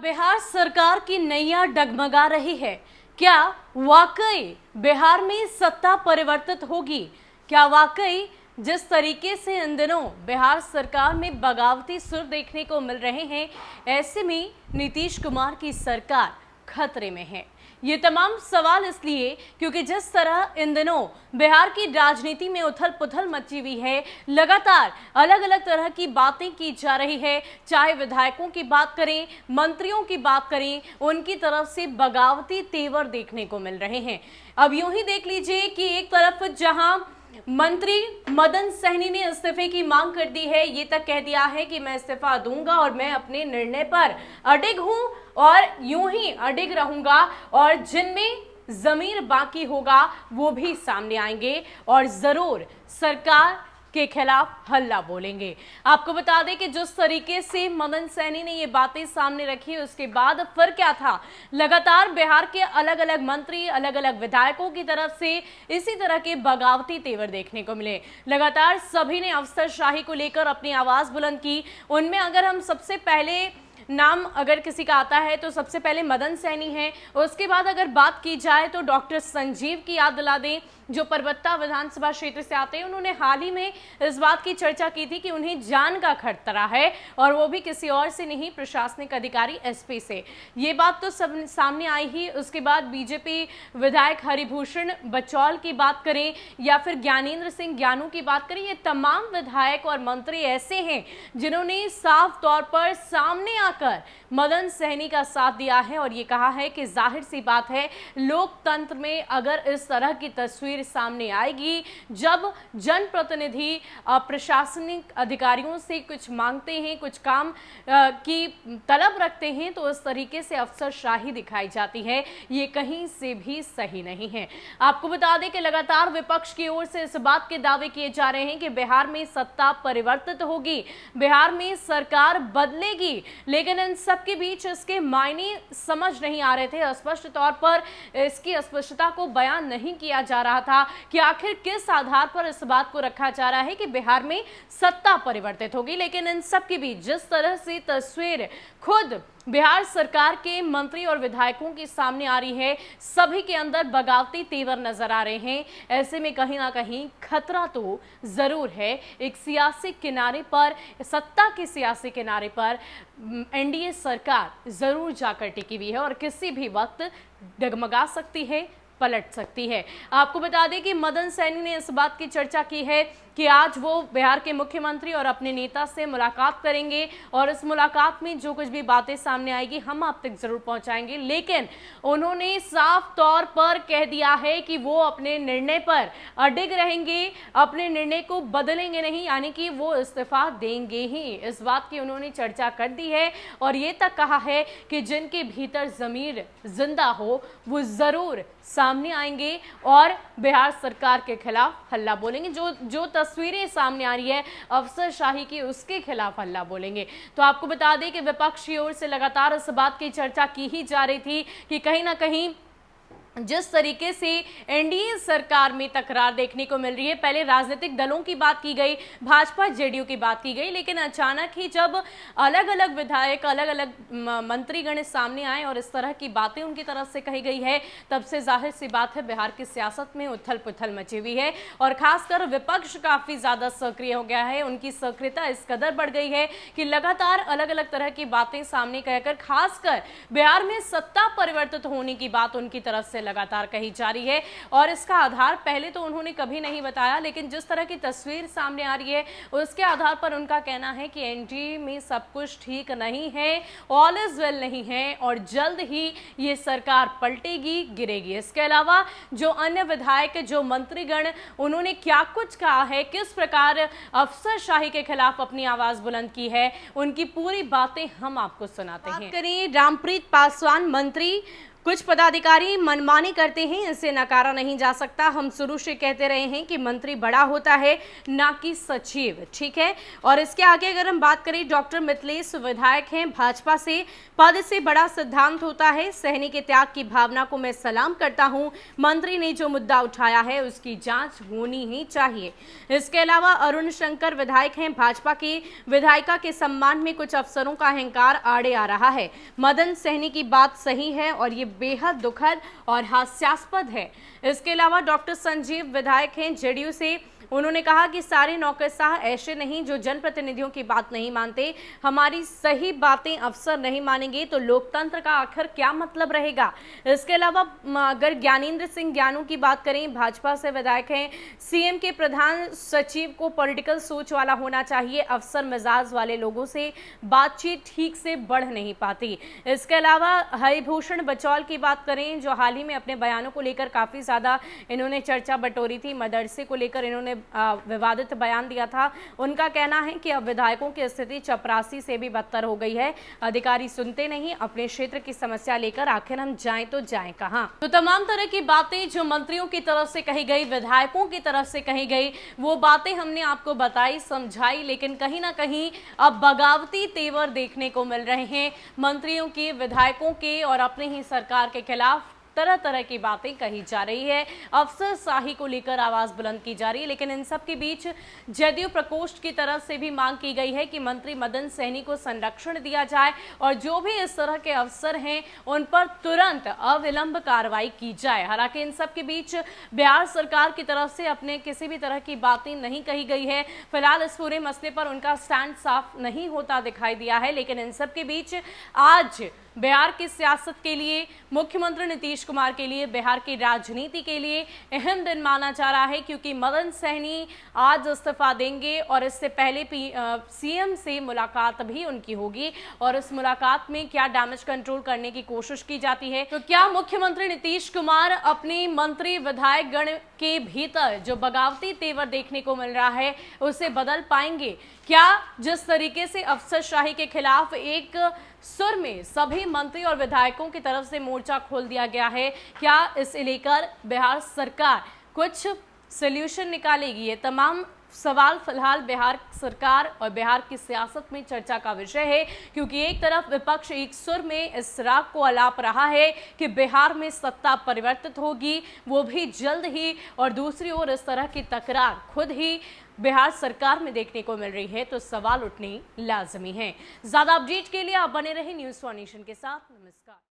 बिहार सरकार की नैया डगमगा रही है। क्या वाकई बिहार में सत्ता परिवर्तित होगी? क्या वाकई जिस तरीके से इन दिनों बिहार सरकार में बगावती सुर देखने को मिल रहे हैं, ऐसे में नीतीश कुमार की सरकार खतरे में है। ये तमाम सवाल इसलिए क्योंकि जिस तरह इन दिनों बिहार की राजनीति में उथल पुथल मची हुई है, लगातार अलग अलग तरह की बातें की जा रही है। चाहे विधायकों की बात करें, मंत्रियों की बात करें, उनकी तरफ से बगावती तेवर देखने को मिल रहे हैं। अब यूं ही देख लीजिए कि एक तरफ जहां मंत्री मदन सहनी ने इस्तीफे की मांग कर दी है, ये तक कह दिया है कि मैं इस्तीफा दूंगा और मैं अपने निर्णय पर अडिग हूं और यूं ही अडिग रहूंगा और जिनमें जमीर बाकी होगा वो भी सामने आएंगे और जरूर सरकार के खिलाफ हल्ला बोलेंगे। आपको बता दें कि जिस तरीके से मदन सहनी ने ये बातें सामने रखी, उसके बाद फिर क्या था, लगातार बिहार के अलग अलग मंत्री, अलग अलग विधायकों की तरफ से इसी तरह के बगावती तेवर देखने को मिले। लगातार सभी ने अफसरशाही को लेकर अपनी आवाज बुलंद की। उनमें अगर हम सबसे पहले नाम अगर किसी का आता है तो सबसे पहले मदन सहनी है। उसके बाद अगर बात की जाए तो डॉक्टर संजीव की याद दिला दें, जो परबत्ता विधानसभा क्षेत्र से आते हैं। उन्होंने हाल ही में इस बात की चर्चा की थी कि उन्हें जान का खतरा है और वो भी किसी और से नहीं, प्रशासनिक अधिकारी एसपी से। ये बात तो सब सामने आई ही। उसके बाद बीजेपी विधायक हरिभूषण बचौल की बात करें या फिर ज्ञानेंद्र सिंह ज्ञानू की बात करें, ये तमाम विधायक और मंत्री ऐसे हैं जिन्होंने साफ तौर पर सामने आकर मदन सहनी का साथ दिया है और ये कहा है कि जाहिर सी बात है, लोकतंत्र में अगर इस तरह की तस्वीर सामने आएगी, जब जनप्रतिनिधि प्रशासनिक अधिकारियों से कुछ मांगते हैं, कुछ काम की तलब रखते हैं, तो इस तरीके से अफसरशाही दिखाई जाती है, ये कहीं से भी सही नहीं है। आपको बता दें कि लगातार विपक्ष की ओर से इस बात के दावे किए जा रहे हैं कि बिहार में सत्ता परिवर्तित होगी, बिहार में सरकार बदलेगी, लेकिन इन सब के बीच इसके मायने समझ नहीं आ रहे थे। स्पष्ट तौर पर इसकी स्पष्टता को बयान नहीं किया जा रहा था कि आखिर किस आधार पर इस बात को रखा जा रहा है कि बिहार में सत्ता परिवर्तित होगी। लेकिन इन सब के बीच जिस तरह से तस्वीर खुद बिहार सरकार के मंत्री और विधायकों के सामने आ रही है, सभी के अंदर बगावती तेवर नजर आ रहे हैं। ऐसे में कहीं ना कहीं खतरा तो जरूर है। एक सियासी किनारे पर, सत्ता के सियासी किनारे पर एनडीए सरकार जरूर जाकर टिकी हुई है और किसी भी वक्त डगमगा सकती है, पलट सकती है। आपको बता दें कि मदन सहनी ने इस बात की चर्चा की है कि आज वो बिहार के मुख्यमंत्री और अपने नेता से मुलाकात करेंगे और इस मुलाकात में जो कुछ भी बातें सामने आएगी हम आप तक जरूर पहुंचाएंगे। लेकिन उन्होंने साफ तौर पर कह दिया है कि वो अपने निर्णय पर अडिग रहेंगे, अपने निर्णय को बदलेंगे नहीं, यानी कि वो इस्तीफा देंगे ही। इस बात की उन्होंने चर्चा कर दी है और ये तक कहा है कि जिनके भीतर जमीर जिंदा हो वो जरूर सामने आएंगे और बिहार सरकार के खिलाफ हल्ला बोलेंगे। जो तस्वीरें सामने आ रही है अफसरशाही की, उसके खिलाफ हल्ला बोलेंगे। तो आपको बता दें कि विपक्ष की ओर से लगातार इस बात की चर्चा की ही जा रही थी कि कहीं ना कहीं जिस तरीके से एनडीए सरकार में तकरार देखने को मिल रही है, पहले राजनीतिक दलों की बात की गई, भाजपा जेडीयू की बात की गई, लेकिन अचानक ही जब अलग अलग विधायक, अलग अलग मंत्रीगण सामने आए और इस तरह की बातें उनकी तरफ से कही गई है, तब से जाहिर सी बात है बिहार की सियासत में उथल पुथल मची हुई है और खासकर विपक्ष काफी ज्यादा सक्रिय हो गया है। उनकी सक्रियता इस कदर बढ़ गई है कि लगातार अलग अलग तरह की बातें सामने कहकर खासकर बिहार में सत्ता परिवर्तित होने की बात उनकी तरफ से लगातार कही जा रही है। और इसका आधार पहले तो उन्होंने कभी नहीं बताया, लेकिन जिस तरह की तस्वीर सामने आ रही है उसके आधार पर उनका कहना है कि एनडीए में सब कुछ ठीक नहीं है, ऑल इज वेल नहीं है और जल्द ही ये सरकार पलटेगी, गिरेगी। इसके अलावा जो अन्य विधायक, जो मंत्रीगण, उन्होंने क्या कुछ कहा है, किस प्रकार अफसरशाही के खिलाफ अपनी आवाज बुलंद की है, उनकी पूरी बातें हम आपको सुनाते हैं। बात करें रामप्रीत पासवान मंत्री कुछ पदाधिकारी मनमानी करते हैं, इसे नकारा नहीं जा सकता। हम शुरू से कहते रहे हैं कि मंत्री बड़ा होता है, ना कि सचिव, ठीक है। और इसके आगे अगर हम बात करें, डॉक्टर मिथिलेश विधायक हैं भाजपा से, पद से बड़ा सिद्धांत होता है। सहनी के त्याग की भावना को मैं सलाम करता हूं। मंत्री ने जो मुद्दा उठाया है उसकी जांच होनी ही चाहिए। इसके अलावा अरुण शंकर विधायक हैं भाजपा की, विधायिका के सम्मान में कुछ अफसरों का अहंकार आड़े आ रहा है। मदन सहनी की बात सही है और ये बेहद दुखद और हास्यास्पद है। इसके अलावा डॉक्टर संजीव विधायक हैं जेडीयू से, उन्होंने कहा कि सारे नौकरशाह ऐसे नहीं जो जनप्रतिनिधियों की बात नहीं मानते। हमारी सही बातें अफसर नहीं मानेंगे तो लोकतंत्र का आखिर क्या मतलब रहेगा। इसके अलावा अगर ज्ञानेंद्र सिंह ज्ञानू की बात करें, भाजपा से विधायक हैं, सीएम के प्रधान सचिव को पॉलिटिकल सोच वाला होना चाहिए। अफसर मिजाज वाले लोगों से बातचीत ठीक से बढ़ नहीं पाती। इसके अलावा हरिभूषण बचौल की बात करें, जो हाल ही में अपने बयानों को लेकर काफी ज्यादा इन्होंने चर्चा बटोरी थी, मदरसे को लेकर इन्होंने विवादित बयान दिया था। उनका कहना है कि अब विधायकों की स्थिति चपरासी से भी बदतर हो गई है। अधिकारी सुनते नहीं, अपने क्षेत्र की समस्या लेकर आखिर हम जाएं तो जाएं कहां। तो तमाम तरह की बातें जो मंत्रियों की तरफ से कही गई, विधायकों की तरफ से कही गई, वो बातें हमने आपको बताई, समझाई, लेकिन कहीं ना कहीं अब बगावती तेवर देखने को मिल रहे हैं मंत्रियों के, विधायकों के, और अपने ही सरकार के खिलाफ तरह तरह की बातें कही जा रही है। अफसरशाही को लेकर आवाज बुलंद की जा रही है। लेकिन इन सब के बीच जदयू प्रकोष्ठ की तरफ से भी मांग की गई है कि मंत्री मदन सहनी को संरक्षण दिया जाए और जो भी इस तरह के अफसर हैं उन पर तुरंत अविलंब कार्रवाई की जाए। हालांकि इन सब के बीच बिहार सरकार की तरफ से अपने किसी भी तरह की बातें नहीं कही गई है। फिलहाल इस पूरे मसले पर उनका स्टैंड साफ नहीं होता दिखाई दिया है। लेकिन इन सब के बीच आज बिहार की सियासत के लिए, मुख्यमंत्री नीतीश कुमार के लिए, बिहार की राजनीति के लिए अहम दिन माना जा रहा है, क्योंकि मदन सहनी आज इस्तीफा देंगे और इससे पहले सीएम से मुलाकात भी उनकी होगी। और इस मुलाकात में क्या डैमेज कंट्रोल करने की कोशिश की जाती है, तो क्या मुख्यमंत्री नीतीश कुमार अपने मंत्री विधायक गण के भीतर जो बगावती तेवर देखने को मिल रहा है उसे बदल पाएंगे? क्या जिस तरीके से अफसरशाही के खिलाफ एक सुर में सभी मंत्री और विधायकों की तरफ से मोर्चा खोल दिया गया है, क्या इसे लेकर बिहार सरकार कुछ सॉल्यूशन निकालेगी? ये तमाम सवाल फिलहाल बिहार सरकार और बिहार की सियासत में चर्चा का विषय है, क्योंकि एक तरफ विपक्ष एक सुर में इस राग को अलाप रहा है कि बिहार में सत्ता परिवर्तित होगी, वो भी जल्द ही, और दूसरी ओर इस तरह की तकरार खुद ही बिहार सरकार में देखने को मिल रही है। तो सवाल उठने लाजमी है। ज्यादा अपडेट के लिए आप बने रहे न्यूज़ फॉर नेशन के साथ। नमस्कार।